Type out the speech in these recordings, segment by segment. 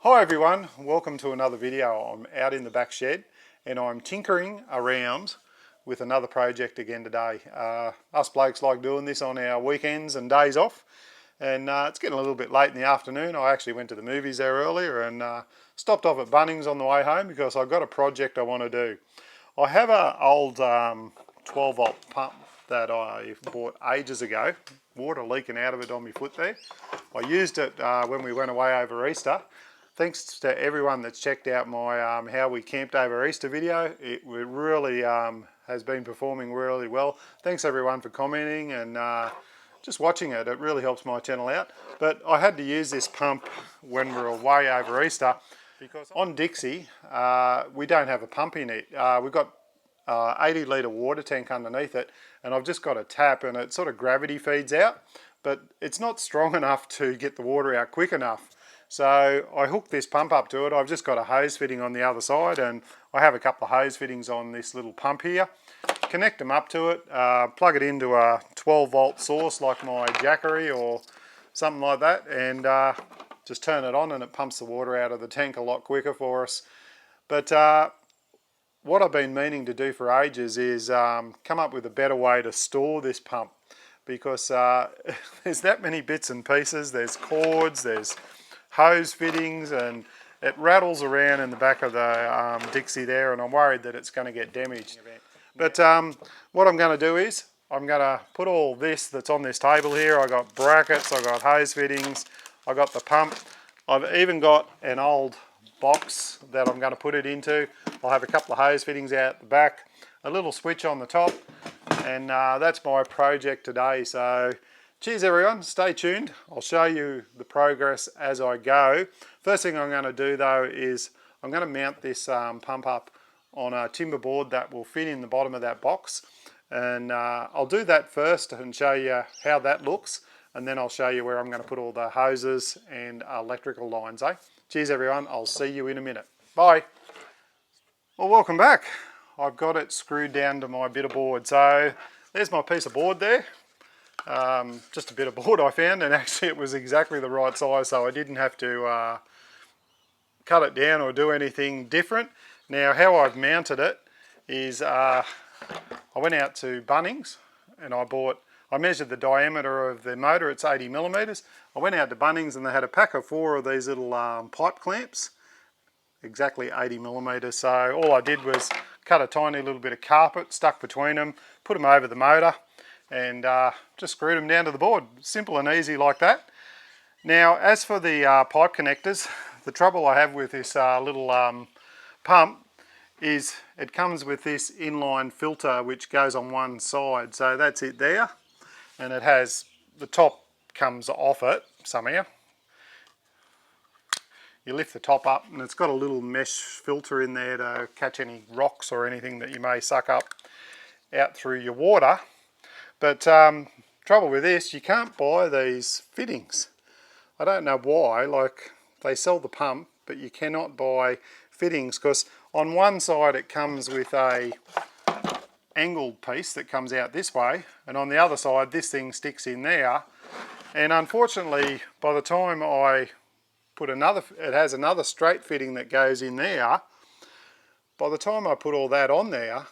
Hi everyone, welcome to another video. I'm out in the back shed and I'm tinkering around with another project again today. Us blokes like doing this on our weekends and days off, and it's getting a little bit late in the afternoon. I actually went to the movies there earlier and stopped off at Bunnings on the way home because I've got a project I want to do. I have an old 12 volt pump that I bought ages ago, water leaking out of it on my foot there. I used it when we went away over Easter. Thanks to everyone that's checked out my how we camped over Easter video. It really has been performing really well. Thanks everyone for commenting and just watching it. It really helps my channel out. But I had to use this pump when we were away over Easter because on Dixie we don't have a pump in it. We've got 80 litre water tank underneath it, and I've just got a tap and it sort of gravity feeds out, but it's not strong enough to get the water out quick enough. So I hooked this pump up to it. I've just got a hose fitting on the other side, and I have a couple of hose fittings on this little pump here. Connect them up to it, plug it into a 12 volt source like my Jackery or something like that, and just turn it on and it pumps the water out of the tank a lot quicker for us. But what I've been meaning to do for ages is come up with a better way to store this pump, because there's that many bits and pieces. There's cords, there's hose fittings, and it rattles around in the back of the Dixie there, and I'm worried that it's going to get damaged. But what I'm going to do is I'm going to put all this that's on this table here. I got brackets, I got hose fittings, I got the pump. I've even got an old box that I'm going to put it into. I'll have a couple of hose fittings out the back, a little switch on the top, and that's my project today. So cheers everyone, stay tuned. I'll show you the progress as I go. First thing I'm going to do though is I'm going to mount this pump up on a timber board that will fit in the bottom of that box, and I'll do that first and show you how that looks, and then I'll show you where I'm going to put all the hoses and electrical lines. Cheers everyone, I'll see you in a minute. Bye. Well, welcome back. I've got it screwed down to my bit of board. So there's my piece of board there. Just a bit of board I found, and actually it was exactly the right size, so I didn't have to cut it down or do anything different. Now how I've mounted it is I went out to Bunnings and I measured the diameter of the motor. It's 80 millimeters. I went out to Bunnings and they had a pack of 4 of these little pipe clamps, exactly 80 millimeters. So all I did was cut a tiny little bit of carpet, stuck between them, put them over the motor, and just screwed them down to the board. Simple and easy like that. Now as for the pipe connectors, the trouble I have with this little pump is it comes with this inline filter which goes on one side. So that's it there, and it has, the top comes off it somehow. You lift the top up and it's got a little mesh filter in there to catch any rocks or anything that you may suck up out through your water. But trouble with this, you can't buy these fittings. I don't know why. Like, they sell the pump, but you cannot buy fittings, because on one side it comes with a angled piece that comes out this way, and on the other side this thing sticks in there. And unfortunately, by the time I put another, it has another straight fitting that goes in there. By the time I put all that on there,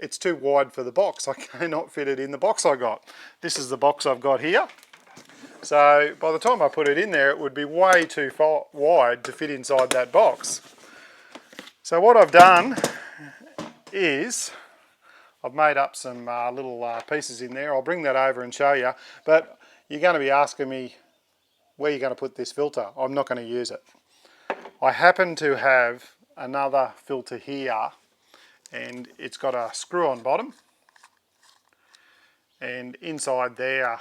it's too wide for the box. I cannot fit it in the box I got. This is the box I've got here. So by the time I put it in there, it would be way too wide to fit inside that box. So what I've done is I've made up some little pieces in there. I'll bring that over and show you. But you're going to be asking me where you're going to put this filter. I'm not going to use it. I happen to have another filter here, and it's got a screw-on bottom, and inside there,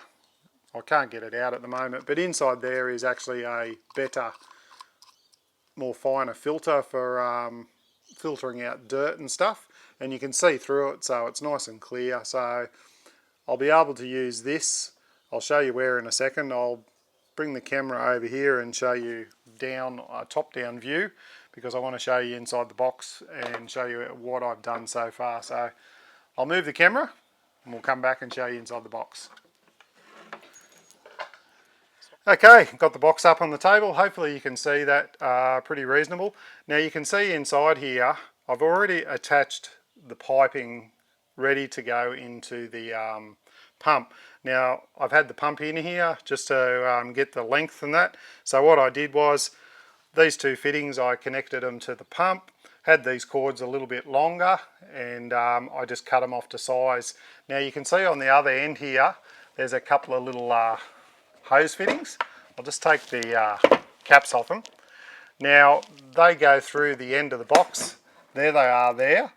I can't get it out at the moment, but inside there is actually a better, more finer filter for filtering out dirt and stuff, and you can see through it, so it's nice and clear. So I'll be able to use this. I'll show you where in a second. I'll bring the camera over here and show you down a top-down view, because I want to show you inside the box and show you what I've done so far. So I'll move the camera and we'll come back and show you inside the box. Okay, got the box up on the table. Hopefully you can see that pretty reasonable. Now you can see inside here, I've already attached the piping ready to go into the pump. Now I've had the pump in here just to get the length and that. So what I did was, these two fittings, I connected them to the pump, had these cords a little bit longer, and I just cut them off to size. Now you can see on the other end here, there's a couple of little hose fittings. I'll just take the caps off them. Now they go through the end of the box. There they are there.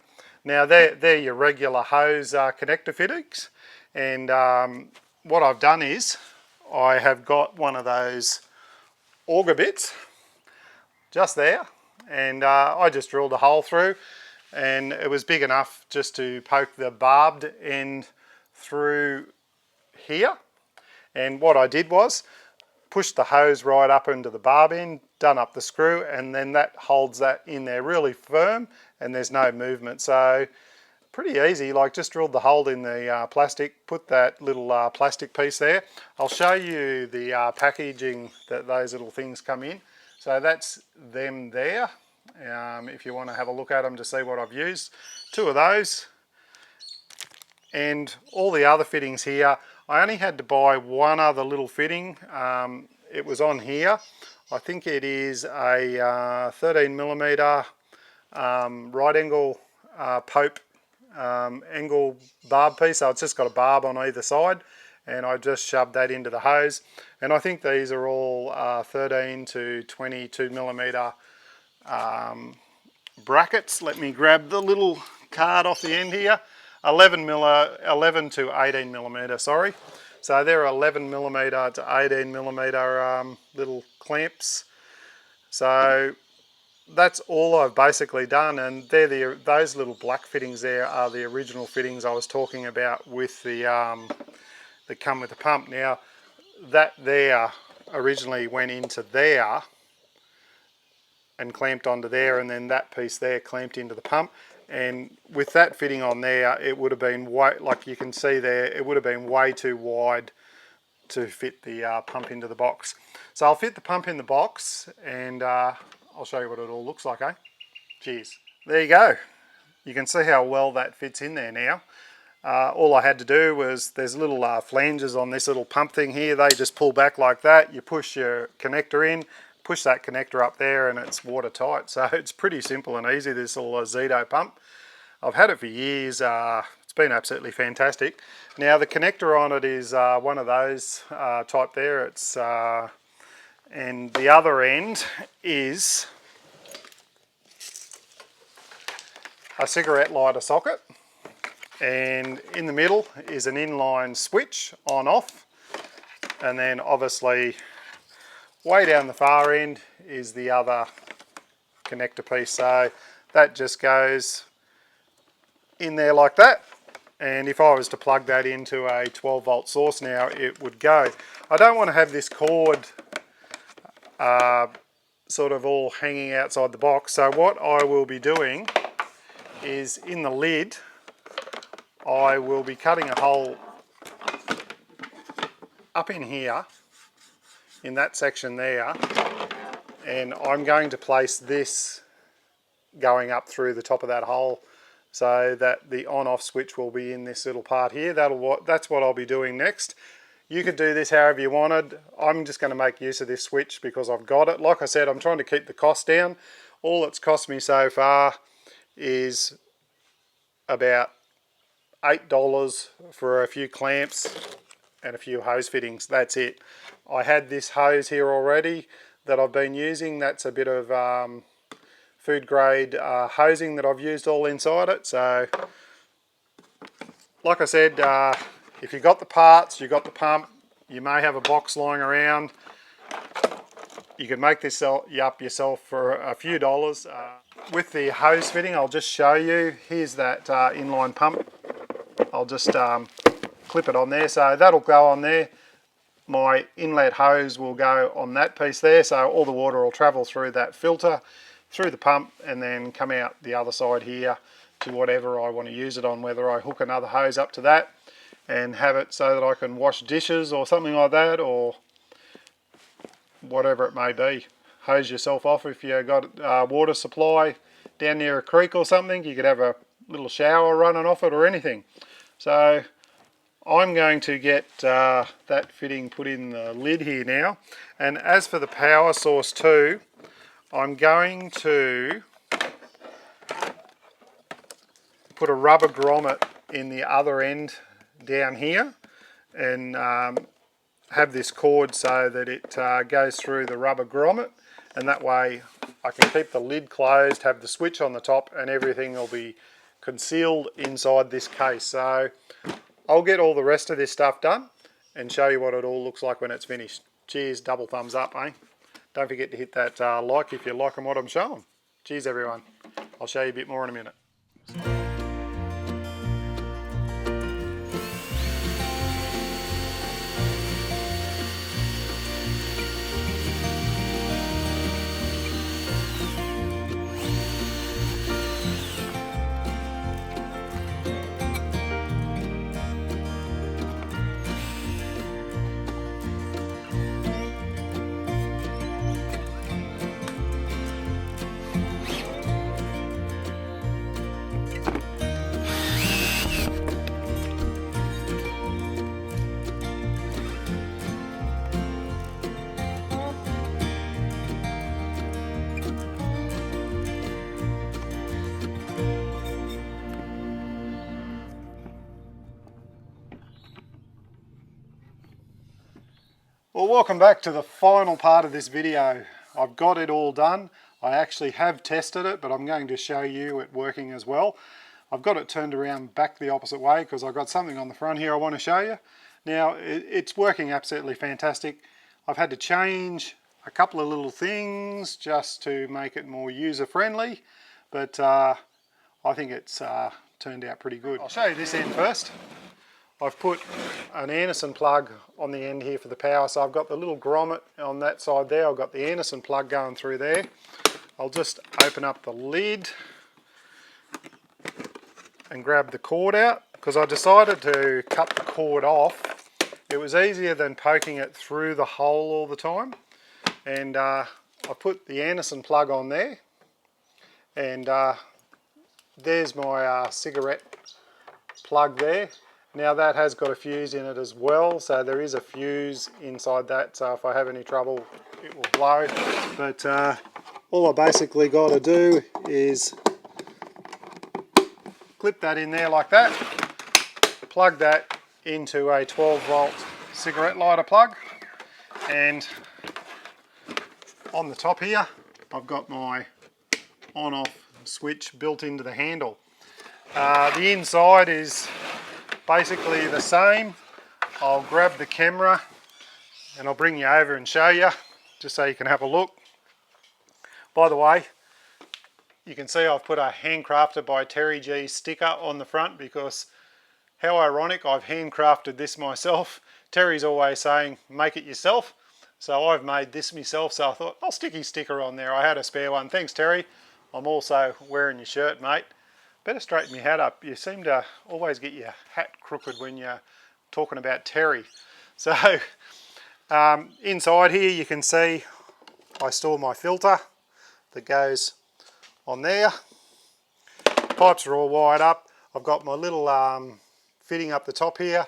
Now they're your regular hose connector fittings, and what I've done is I have got one of those auger bits just there, and I just drilled a hole through, and it was big enough just to poke the barbed end through here. And what I did was push the hose right up into the barb end, done up the screw, and then that holds that in there really firm, and there's no movement. So pretty easy, like just drilled the hole in the plastic, put that little plastic piece there. I'll show you the packaging that those little things come in. So that's them there, if you want to have a look at them to see what I've used. Two of those, and all the other fittings here. I only had to buy one other little fitting. It was on here. I think it is a 13mm right angle Pope angle barb piece, so it's just got a barb on either side, and I just shoved that into the hose. And I think these are all 13 to 22mm brackets. Let me grab the little card off the end here. 11 to 18mm, sorry. So they're 11mm to 18mm little clamps. So that's all I've basically done, and they're those little black fittings there are the original fittings I was talking about with the that come with the pump. Now that there originally went into there and clamped onto there, and then that piece there clamped into the pump. And with that fitting on there, it would have been way, like you can see there, it would have been way too wide to fit the pump into the box. So I'll fit the pump in the box, and I'll show you what it all looks like, eh? Cheers. There you go. You can see how well that fits in there now. All I had to do was, there's little flanges on this little pump thing here. They just pull back like that. You push your connector in, push that connector up there, and it's watertight. So it's pretty simple and easy, this little S.A.W pump. I've had it for years. It's been absolutely fantastic. Now the connector on it is one of those type there. It's and the other end is a cigarette lighter socket, and in the middle is an inline switch on off, and then obviously way down the far end is the other connector piece. So that just goes in there like that, and if I was to plug that into a 12-volt source now, it would go. I don't want to have this cord sort of all hanging outside the box, so what I will be doing is in the lid I will be cutting a hole up in here in that section there, and I'm going to place this going up through the top of that hole so that the on-off switch will be in this little part here. That's what I'll be doing next. You could do this however you wanted. I'm just going to make use of this switch because I've got it. Like I said, I'm trying to keep the cost down. All it's cost me so far is about $8 for a few clamps and a few hose fittings. That's it. I had this hose here already that I've been using. That's a bit of food grade hosing that I've used all inside it. So like I said, if you got the parts, you got the pump, you may have a box lying around, you can make this up yourself for a few dollars. With the hose fitting, I'll just show you. Here's that inline pump. I'll just clip it on there, so that'll go on there. My inlet hose will go on that piece there, so all the water will travel through that filter, through the pump, and then come out the other side here to whatever I want to use it on, whether I hook another hose up to that and have it so that I can wash dishes or something like that, or whatever it may be. Hose yourself off if you got water supply down near a creek or something. You could have a little shower running off it or anything. So I'm going to get that fitting put in the lid here now. And as for the power source too, I'm going to put a rubber grommet in the other end down here and have this cord so that it goes through the rubber grommet, and that way I can keep the lid closed, have the switch on the top, and everything will be concealed inside this case. So I'll get all the rest of this stuff done and show you what it all looks like when it's finished. Cheers, double thumbs up, eh? Don't forget to hit that like if you're liking what I'm showing. Cheers everyone. I'll show you a bit more in a minute. Well, welcome back to the final part of this video. I've got it all done. I actually have tested it, but I'm going to show you it working as well. I've got it turned around back the opposite way because I've got something on the front here I want to show you. Now, it's working absolutely fantastic. I've had to change a couple of little things just to make it more user-friendly, but I think it's turned out pretty good. I'll show you this end first. I've put an Anderson plug on the end here for the power, so I've got the little grommet on that side there. I've got the Anderson plug going through there. I'll just open up the lid and grab the cord out because I decided to cut the cord off. It was easier than poking it through the hole all the time. And I put the Anderson plug on there, and there's my cigarette plug there. Now that has got a fuse in it as well, so there is a fuse inside that, so if I have any trouble it will blow. But all I basically got to do is clip that in there like that, plug that into a 12 volt cigarette lighter plug, and on the top here I've got my on-off switch built into the handle. The inside is basically the same. I'll grab the camera and I'll bring you over and show you just so you can have a look. By the way, you can see I've put a handcrafted by Terry G sticker on the front because how ironic, I've handcrafted this myself. Terry's always saying make it yourself, so I've made this myself, so I thought I'll stick his sticker on there. I had a spare one. Thanks Terry. I'm also wearing your shirt, mate. Better straighten your hat up. You seem to always get your hat crooked when you're talking about Terry. So inside here you can see I store my filter that goes on there. Pipes are all wired up. I've got my little fitting up the top here.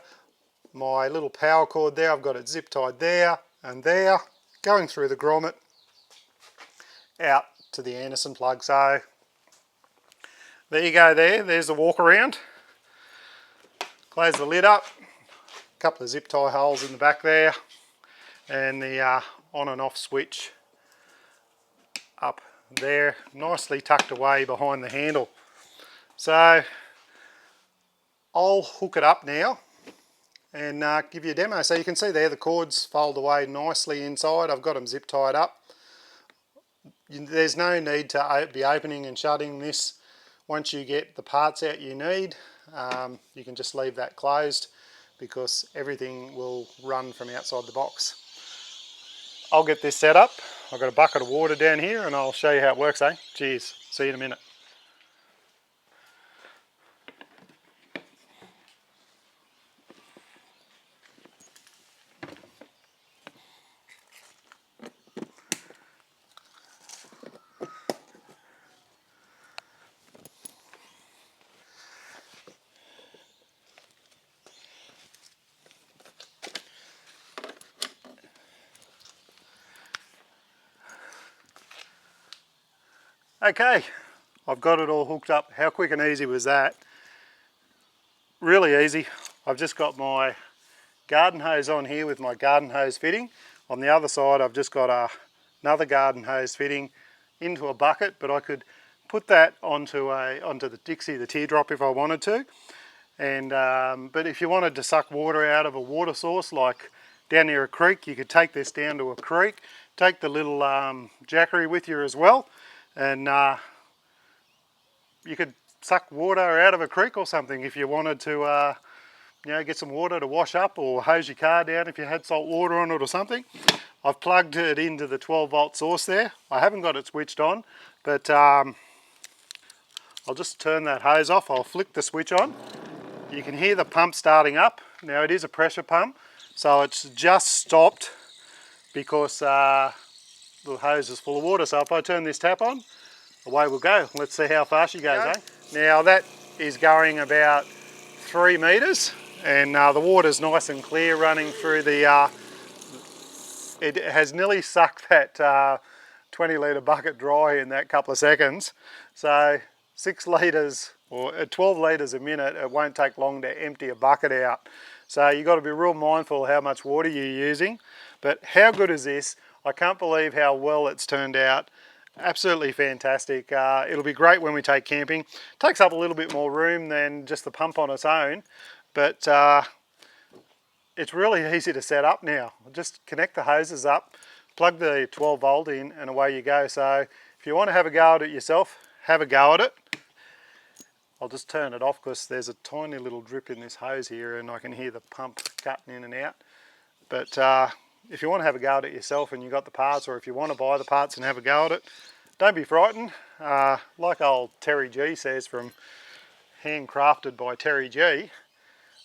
My little power cord there, I've got it zip tied there and there, going through the grommet out to the Anderson plug. So there you go there, there's the walk around. Close the lid up, a couple of zip tie holes in the back there, and the on and off switch up there, nicely tucked away behind the handle. So I'll hook it up now and give you a demo. So you can see there the cords fold away nicely inside. I've got them zip tied up. There's no need to be opening and shutting this. Once you get the parts out you need, you can just leave that closed because everything will run from outside the box. I'll get this set up. I've got a bucket of water down here and I'll show you how it works, eh? Cheers. See you in a minute. Okay, I've got it all hooked up. How quick and easy was that? Really easy. I've just got my garden hose on here with my garden hose fitting. On the other side I've just got another garden hose fitting into a bucket, but I could put that onto the Dixie, the teardrop, if I wanted to. And but if you wanted to suck water out of a water source, like down near a creek, you could take this down to a creek, take the little jackery with you as well, and you could suck water out of a creek or something if you wanted to get some water to wash up, or hose your car down if you had salt water on it or something. I've plugged it into the 12-volt source there. I haven't got it switched on, but I'll just turn that hose off. I'll flick the switch on. You can hear the pump starting up. Now it is a pressure pump, so it's just stopped because the hose is full of water. So if I turn this tap on, away we'll go. Let's see how fast she goes, eh? Now that is going about 3 metres, and the water's nice and clear running through the, it has nearly sucked that 20 litre bucket dry in that couple of seconds. So 6 litres or 12 litres a minute, it won't take long to empty a bucket out. So you've got to be real mindful how much water you're using. But how good is this? I can't believe how well it's turned out. Absolutely fantastic. It'll be great when we take camping. Takes up a little bit more room than just the pump on its own, but it's really easy to set up now. Just connect the hoses up, plug the 12 volt in, and away you go. So if you want to have a go at it yourself, have a go at it. I'll just turn it off because there's a tiny little drip in this hose here and I can hear the pump cutting in and out. But if you want to have a go at it yourself and you've got the parts, or if you want to buy the parts and have a go at it, don't be frightened. Like old Terry G says, from Handcrafted by Terry G,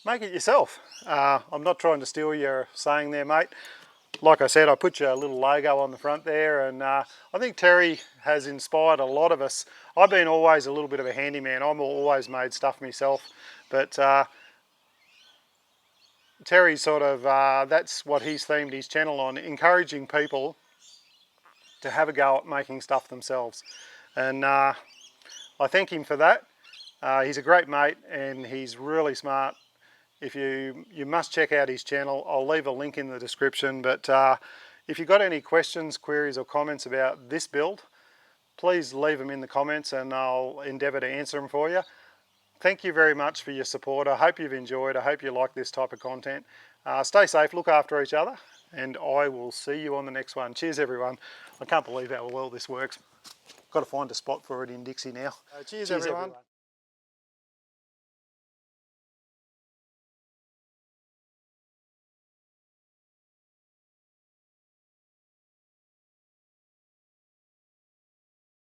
make it yourself. I'm not trying to steal your saying there, mate. Like I said, I put your little logo on the front there, and I think Terry has inspired a lot of us. I've been always a little bit of a handyman. I've always made stuff myself, but Terry sort of, that's what he's themed his channel on, encouraging people to have a go at making stuff themselves. And I thank him for that. He's a great mate and he's really smart. If you must check out his channel. I'll leave a link in the description, but if you've got any questions, queries or comments about this build, please leave them in the comments and I'll endeavour to answer them for you. Thank you very much for your support. I hope you've enjoyed. I hope you like this type of content. Stay safe, look after each other, and I will see you on the next one. Cheers everyone. I can't believe how well this works. Got to find a spot for it in Dixie now. Cheers everyone.